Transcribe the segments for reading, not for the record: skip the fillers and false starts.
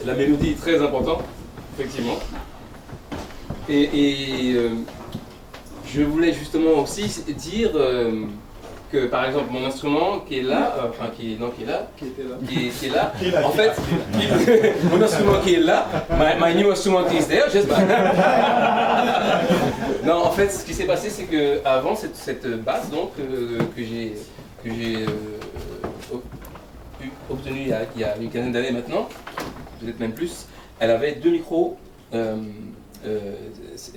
la mélodie est très importante, effectivement. Et je voulais justement aussi dire que, par exemple, mon instrument qui est là, qui est là, en fait, mon instrument qui est là, my new instrument is there, just non, en fait, ce qui s'est passé, c'est que avant cette basse, donc, que j'ai obtenue il y a une quinzaine d'années maintenant, peut-être même plus, elle avait deux micros.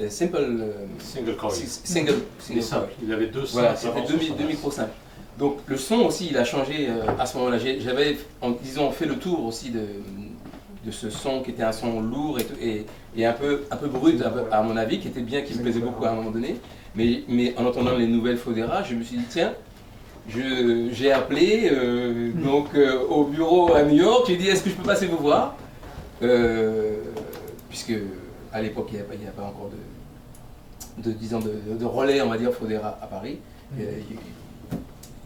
Single coil. Single simple. Il avait deux simples. Voilà, c'était deux micros simples. Donc le son aussi, il a changé à ce moment-là. J'avais, disons, fait le tour aussi de ce son qui était un son lourd et un peu brut, à mon avis, qui était bien, qui me plaisait beaucoup à un moment donné. Mais en entendant les nouvelles Fodera, je me suis dit, tiens, j'ai appelé au bureau à New York, j'ai dit, est-ce que je peux passer vous voir puisque à l'époque, il n'y a pas encore de relais, on va dire, Fodera à Paris.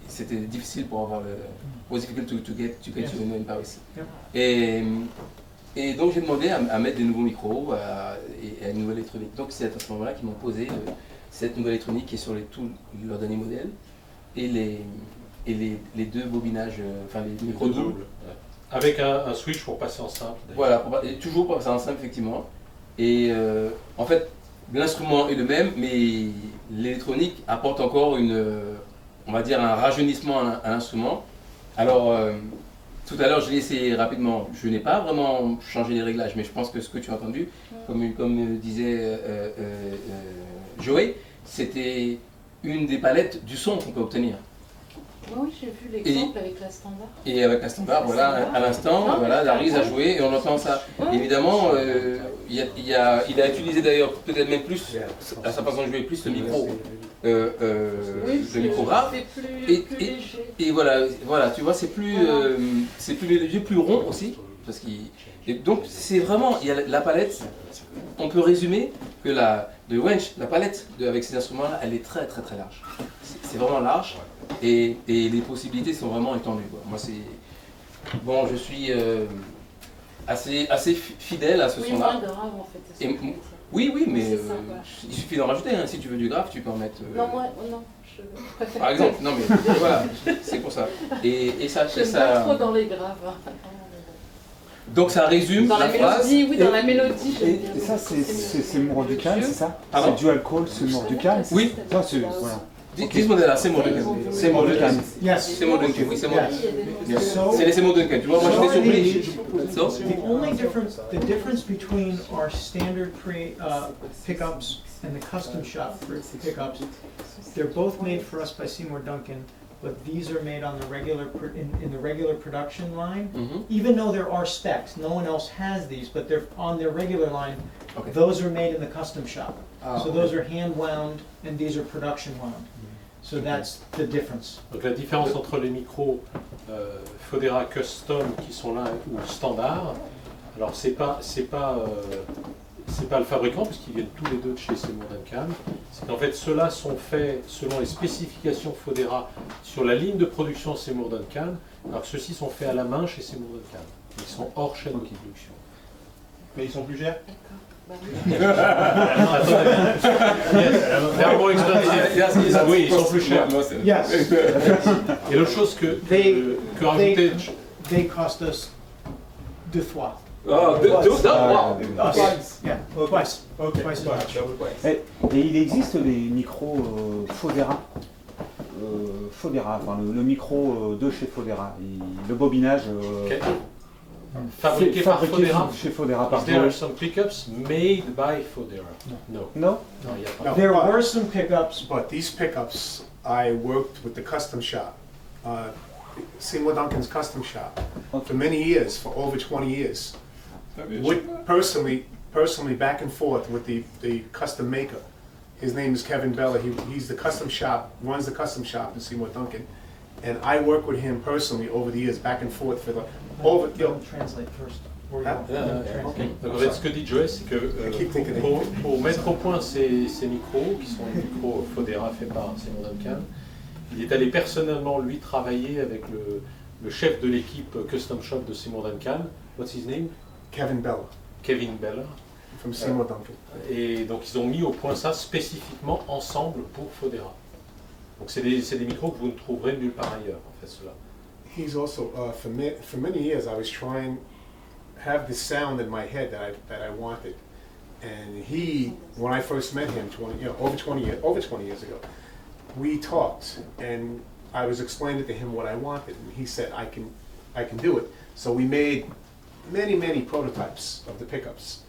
C'était difficile pour avoir le... It was difficult to get you in Paris. Et donc j'ai demandé à mettre des nouveaux micros et à une nouvelle électronique. Donc c'est à ce moment-là qu'ils m'ont posé cette nouvelle électronique qui est sur tous leurs derniers modèles et les deux bobinages, enfin les micros doubles. Avec un switch pour passer en simple. Voilà, toujours pour passer en simple, effectivement. Et en fait, l'instrument est le même, mais l'électronique apporte encore on va dire un rajeunissement à l'instrument. Alors, tout à l'heure, je l'ai essayé rapidement. Je n'ai pas vraiment changé les réglages, mais je pense que ce que tu as entendu, comme disait Joey, c'était une des palettes du son qu'on peut obtenir. Oui, j'ai vu l'exemple avec la standard. Et avec la standard, voilà, à l'instant, voilà, Larise a joué et on entend ça. Évidemment, il a utilisé d'ailleurs peut-être même plus, à sa façon de jouer, plus le micro, le micro grave. Et voilà, tu vois, c'est plus léger, plus rond aussi. Et donc c'est vraiment, il y a la palette, on peut résumer que la palette avec ces instruments-là, elle est très très très large. C'est vraiment large et les possibilités sont vraiment étendues, quoi. Moi je suis assez fidèle à ce son-là. Moins de grave en fait. Oui, mais il suffit d'en rajouter, hein. Si tu veux du grave, tu peux en mettre. Non, moi, non. Je préfère. Par exemple, non mais voilà, c'est pour ça. Et ça, j'aime pas trop dans les graves. Donc ça résume dans la phrase. Mélodie, oui, dans la mélodie. Et ça, c'est Seymour Duncan, c'est ça? C'est dual call Seymour Duncan? Oui. Ça, c'est voilà. Dis-moi là, Seymour Duncan. Seymour Duncan. Yes. Seymour Duncan, oui, Seymour. C'est les Seymour Duncan. Tu vois, moi j'étais surpris. So? The difference between our standard pickups and the custom shop pickups, they're both made for us by Seymour Duncan. But these are made on the in the regular production line. Even though there are specs, no one else has these, but they're on their regular line. Okay. Those are made in the custom shop. So those are hand wound, and these are production wound. So that's the difference. Donc la différence entre les micros Fodera Custom qui sont là ou standard, alors c'est pas le fabricant, puisqu'ils viennent tous les deux de chez Seymour Duncan. C'est qu'en fait, ceux-là sont faits selon les spécifications Fodera sur la ligne de production Seymour Duncan, alors que ceux-ci sont faits à la main chez Seymour Duncan. Ils sont hors chaîne de production. Mais ils sont plus chers? Oui, ils sont plus chers. Yes. Et l'autre chose que rajouter... They cost us 2 fois. Twice. Yeah, twice. Okay. Twice as much. Et il existe des micros Fodera, enfin le micro de chez Fodera, le bobinage fabriqué par Fodera. Chez Fodera. There are some pickups made by Fodera. No. No? There were some pickups, But these pickups, I worked with the custom shop, Seymour Duncan's custom shop, for many years, for over 20 years. Personally, back and forth with the custom maker. His name is Kevin Bella. He's the custom shop, runs the custom shop in Seymour Duncan, and I work with him personally over the years, back and forth for translate first. Donc en fait, ce que dit Joey, c'est que pour mettre au point ces micros, qui sont les micros Fodera faits par Seymour Duncan, il est allé personnellement, lui, travailler avec le chef de l'équipe Custom Shop de Seymour Duncan. What's his name? Kevin Bella Kevin Bell. from Seymour Duncan. Et donc ils ont mis au point ça spécifiquement ensemble pour Fodera. Donc c'est des micros que vous ne trouverez nulle part ailleurs, en fait, ceux-là. He's also for many years I was trying to have this sound in my head that I wanted, and he, when I first met him over 20 years ago, we talked and I was explaining to him what I wanted, and he said I can do it. So we made many prototypes of the pickups,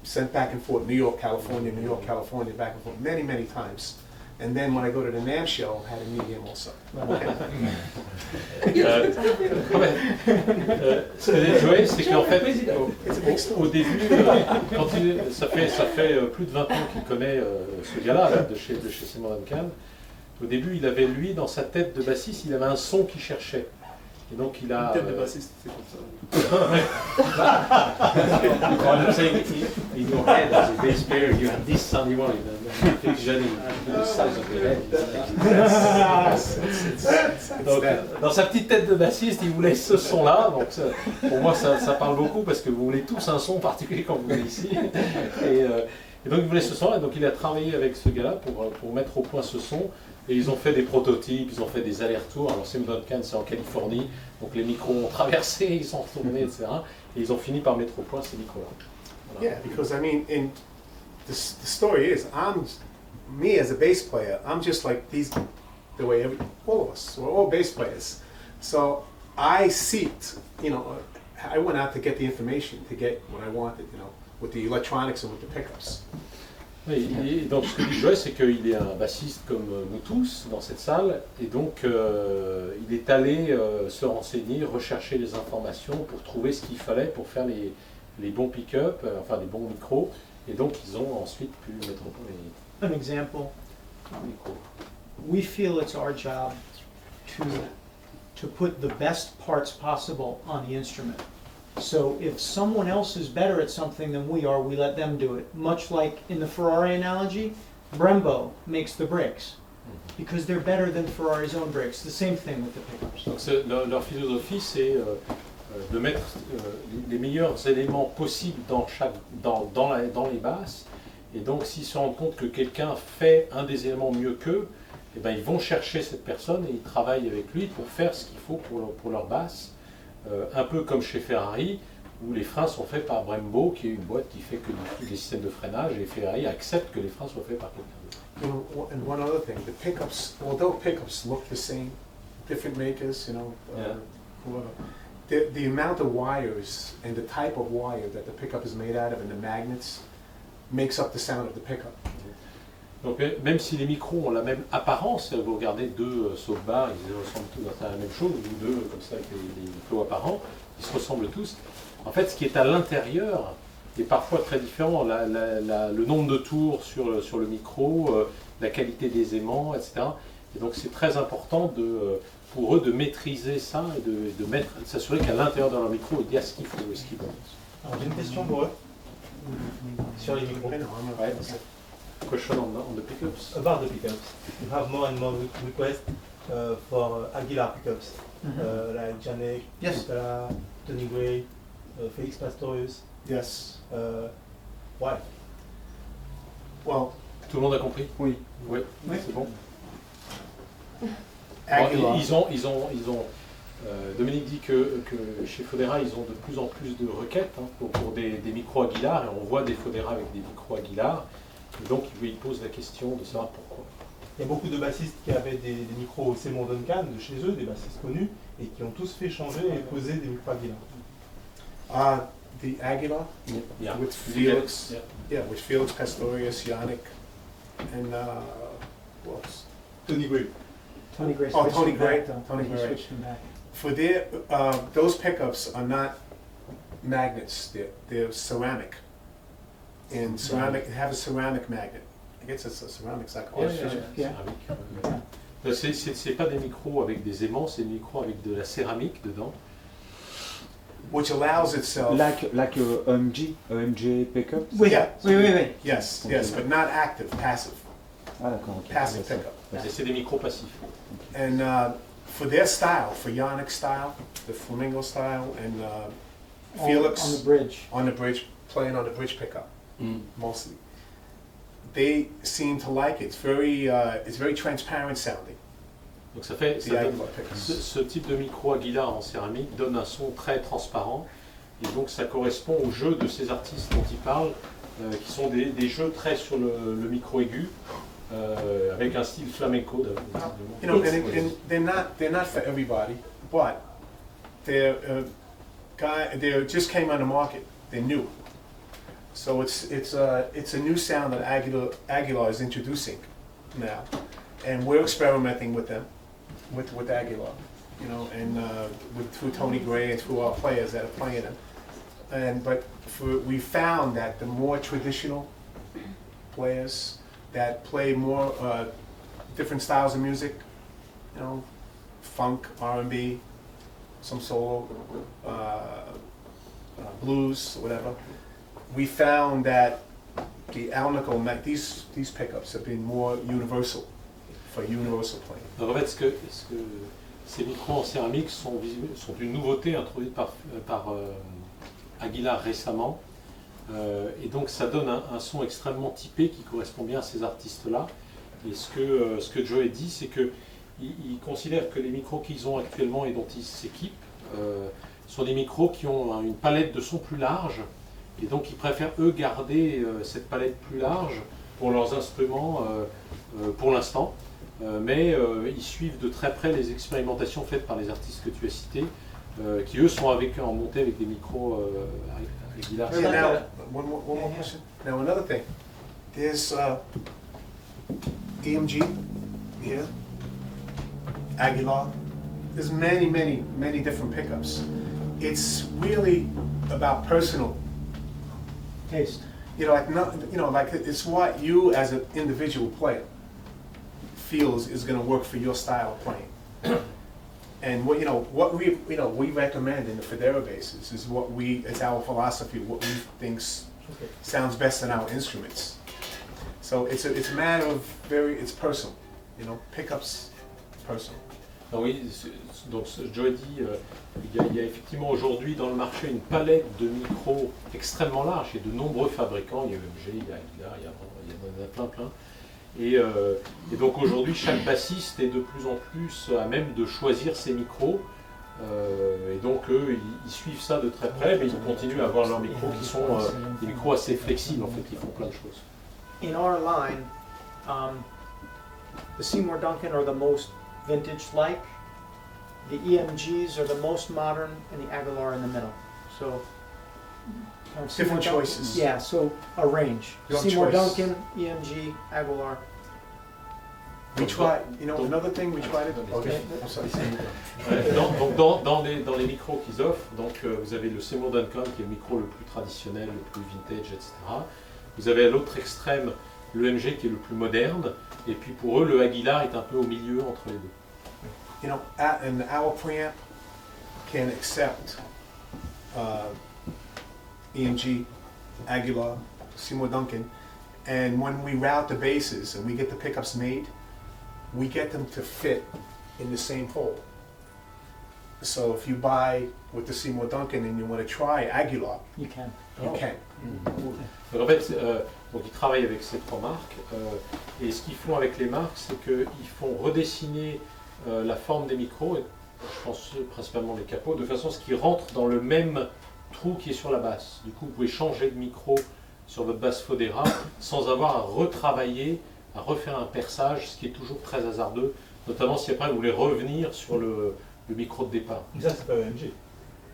sent back and forth, New York, California, back and forth, many times. And then when I go to the NAMM show, I had to meet him also. Ce que j'ai joué, c'est qu'en fait, au début, ça fait plus de 20 ans qu'il connaît ce gars-là, là, de chez Seymour Duncan. Au début, il avait, lui, dans sa tête de bassiste, il avait un son qu'il cherchait. Et donc il a... Tête de bassiste, c'est comme ça. I'm saying, in your head, as a bass player, you have this sound you want. The size of the head. Donc, dans sa petite tête de bassiste, il voulait ce son-là. Donc, pour moi, ça parle beaucoup parce que vous voulez tous un son particulier quand vous venez ici. Et donc, il voulait ce son-là. Donc, il a travaillé avec ce gars-là pour mettre au point ce son. Et ils ont fait des prototypes, ils ont fait des allers-retours. Alors, Seymour Duncan, c'est en Californie. Donc, les micros ont traversé, ils sont retournés, etc. Et ils ont fini par mettre au point ces micros-là. Voilà. Yeah, because I mean, the story is, me as a bass player, I'm just like the way all of us, we're all bass players. So I seeked, I went out to get the information, to get what I wanted, with the electronics and with the pickups. Oui, et donc ce que dit Joël, c'est qu'il est un bassiste comme nous tous dans cette salle, et donc il est allé se renseigner, rechercher les informations pour trouver ce qu'il fallait pour faire les bons pick-up, enfin les bons micros, et donc ils ont ensuite pu mettre au point les An example, micros. we feel it's our job to put the best parts possible on the instrument. So if someone else is better at something than we are, we let them do it. Much like in the Ferrari analogy, Brembo makes the brakes because they're better than Ferrari's own brakes. The same thing with the pickups. Donc leur philosophie, c'est de mettre les meilleurs éléments possibles dans les basses. Et donc s'ils se rendent compte que quelqu'un fait un des éléments mieux qu'eux, eh ben, ils vont chercher cette personne et ils travaillent avec lui pour faire ce qu'il faut pour leur basse. Un peu comme chez Ferrari, où les freins sont faits par Brembo, qui est une boîte qui fait que des systèmes de freinage, et Ferrari accepte que les freins soient faits par quelqu'un d'autre. And one other thing, the pickups, although pickups look the same, different makers, whoever, the amount of wires and the type of wire that the pickup is made out of and the magnets makes up the sound of the pickup. Donc même si les micros ont la même apparence, vous regardez deux softbars, ils ressemblent tous à la même chose, ou deux comme ça avec les micros apparents, ils se ressemblent tous. En fait, ce qui est à l'intérieur est parfois très différent. Le nombre de tours sur le micro, la qualité des aimants, etc. Et donc c'est très important pour eux de maîtriser ça et de s'assurer qu'à l'intérieur de leur micro, il y a ce qu'il faut et ce qu'ils veulent. Alors j'ai une question pour eux sur les micros. Ouais, question on the pickups. About the pickups, you have more and more requests for Aguilar pickups, like Janek, Yes. Tony Gray, Felix Pastorius. Yes. Why? Well, Tout le monde a compris? Oui. Oui, c'est bon. Aguilar. Ils ont Dominique dit que chez Fodera, ils ont de plus en plus de requêtes pour des micros Aguilar, et on voit des Fodera avec des micros Aguilar. Et donc, il pose la question de savoir pourquoi. Il y a beaucoup de bassistes qui avaient des micros Seymour Duncan de chez eux, des bassistes connus, et qui ont tous fait changer et poser des micros Aguilar. The Aguilar Yeah. with Felix, Yeah. with Felix Pastorius, Yannick, and who else? Tony Gray. Tony Gray Oh, switched Tony him Gray. back, though. Tony He Gray. switched him back. For their those pickups are not magnets; they're ceramic. And ceramic have a ceramic magnet. I guess it's a ceramic, it's like C'est pas des micros avec des aimants, c'est des micros avec de la céramique dedans. which allows itself. Like AMG pickup. Oui, Yeah. oui, oui, oui. Yes, yes, but not active, passive, Ah d'accord. ok. passive pickup. C'est des micros passifs. And for their style, for Yannick style, the flamingo style, and Felix On the bridge. on the bridge, playing on the bridge pickup, Mm. mostly. They seem to like it. It's very transparent sounding, Donc ça fait, the ça donne- Aguilar pickups. ce type de micro Aguilar en céramique donne un son très transparent et donc ça correspond au jeu de ces artistes dont il parle, qui sont des jeux très sur le micro aigu, avec un style flamenco. You know, and they're not for everybody, but they're they just came on the market. They're new, so it's a new sound that Aguilar is introducing now, and we're experimenting with them, with Aguilar, you know, and through Tony Gray and through our players that are playing them, but we found that the more traditional players that play more different styles of music, you know, funk, R&B, some solo, blues, whatever. We found that the Alnico, these pickups have been more universal, for universal playing. Donc en fait, ce que ces micros en céramique sont une nouveauté introduite par Aguilar récemment. Et donc ça donne un son extrêmement typé qui correspond bien à ces artistes-là. Et ce que Joe dit, c'est qu'ils considèrent que les micros qu'ils ont actuellement et dont ils s'équipent sont des micros qui ont une palette de sons plus large. Et donc ils préfèrent eux garder cette palette plus large pour leurs instruments pour l'instant. Mais ils suivent de très près les expérimentations faites par les artistes que tu as cités, qui eux sont en montée avec des micros Aguilar. Yeah, now, one more question. Now another thing, there's EMG here, Aguilar. There's many different pickups. It's really about personal Taste. You know, like it's what you as an individual player feels is going to work for your style of playing. And what we recommend in the Federa bases is it's our philosophy, what we think sounds best in our instruments. So it's a matter of it's personal, you know, pickups personal. Ah oui, donc Joe dit, il y a effectivement aujourd'hui dans le marché une palette de micros extrêmement large et de nombreux fabricants, il y a EMG, il y a Aguilar, il y en a plein. Et donc aujourd'hui chaque bassiste est de plus en plus à même de choisir ses micros. Et donc eux, ils suivent ça de très près, mais ils continuent à avoir leurs micros qui sont des micros assez flexibles en fait, qui font plein de choses. In our line, the Seymour Duncan are the most vintage-like, the EMGs are the most modern, and the Aguilar in the middle. So Different choices. Yeah, so a range. Your Seymour choice. Duncan, EMG, Aguilar. We try, another thing we try to do. Okay, I'm sorry. Donc dans les micros qu'ils offrent, donc vous avez le Seymour Duncan qui est le micro le plus traditionnel, le plus vintage, etc. Vous avez à l'autre extrême le MG qui est le plus moderne, et puis pour eux le Aguilar est un peu au milieu entre les deux. You know, and our preamp can accept EMG, Aguilar, Seymour Duncan, and when we route the basses and we get the pickups made, we get them to fit in the same hole. So if you buy with the Seymour Duncan and you want to try Aguilar, You can. you can. Donc en fait, donc ils travaillent avec ces trois marques, et ce qu'ils font avec les marques, c'est qu'ils font redessiner la forme des micros, et je pense principalement les capots, de façon à ce qu'ils rentrent dans le même trou qui est sur la basse. Du coup, vous pouvez changer de micro sur votre basse Fodera sans avoir à retravailler, à refaire un perçage, ce qui est toujours très hasardeux, notamment si après vous voulez revenir sur le micro de départ. Mais ça, c'est pas EMG.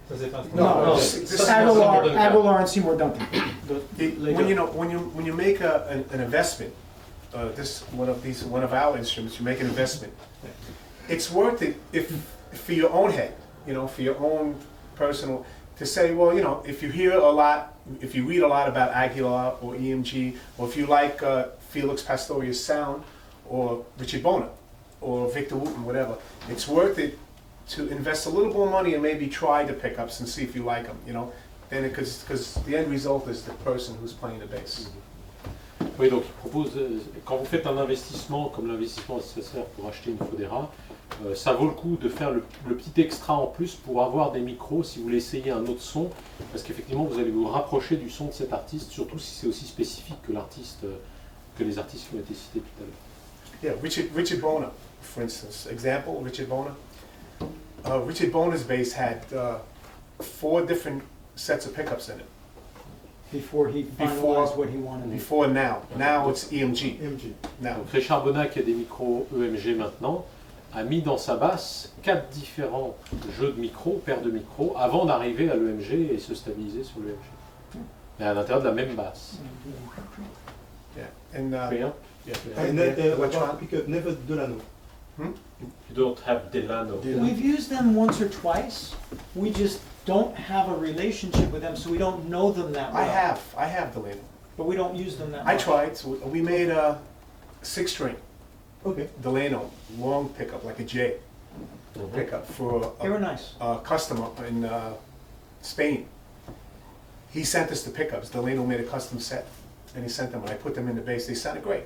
Ça, c'est pas un No, It's Aguilar and Seymour Duncan. When you make an investment, one of our instruments, you make an investment. It's worth it if for your own head, for your own personal, to say, well, if you hear a lot, if you read a lot about Aguilar or EMG, or if you like Felix Pastorius' sound, or Richard Bona, or Victor Wooten, whatever, it's worth it to invest a little more money and maybe try the pickups and see if you like them, then because the end result is the person who's playing the bass. Oui, donc il propose, quand vous faites un investissement comme l'investissement nécessaire pour acheter une Fodera, Ça vaut le coup de faire le petit extra en plus pour avoir des micros si vous voulez essayer un autre son, parce qu'effectivement vous allez vous rapprocher du son de cet artiste, surtout si c'est aussi spécifique que l'artiste, que les artistes qui ont été cités tout à l'heure. Yeah, Richard Bona, for instance. Example, Richard Bona. Richard Bona's bass had 4 different sets of pickups in it. Before he finalized what he wanted. Before now. Now it's EMG. MG. Now. Donc Richard Bona, qui a des micros EMG maintenant, a mis dans sa basse 4 différents jeux de micros, paires de micros, avant d'arriver à l'EMG et se stabiliser sur l'EMG. Mais à l'intérieur de la même basse. Yeah. And Rien. Pick-up, never Delano. You don't have Delano. We've used them once or twice. We just don't have a relationship with them, so we don't know them that well. I have Delano. But we don't use them that I much. tried. So we made a 6-string Ok. Delano long pickup, like a J pickup for They were nice. a customer in Spain. He sent us the pickups. Delano made a custom set, and he sent them. And I put them in the bass. They sounded great.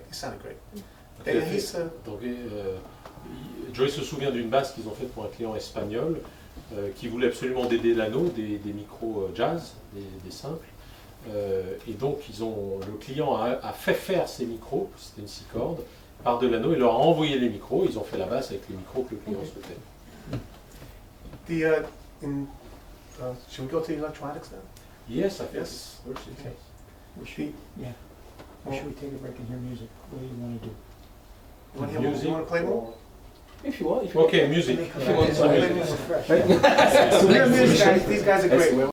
Donc, Joey se souvient d'une basse qu'ils ont faite pour un client espagnol qui voulait absolument des Delano, des micros jazz, des simples. Et donc le client a fait faire ces micros, c'était une 6 cordes, par Delano, il leur a envoyé les micros, ils ont fait la basse avec les micros que le client souhaitait. Should we go to the electronics now? Yes, I think Yes. it's worth it. Okay. Or should we take a break and hear music? What do you want to do? You want to play more? If you want. Okay, music. If you want These guys are great.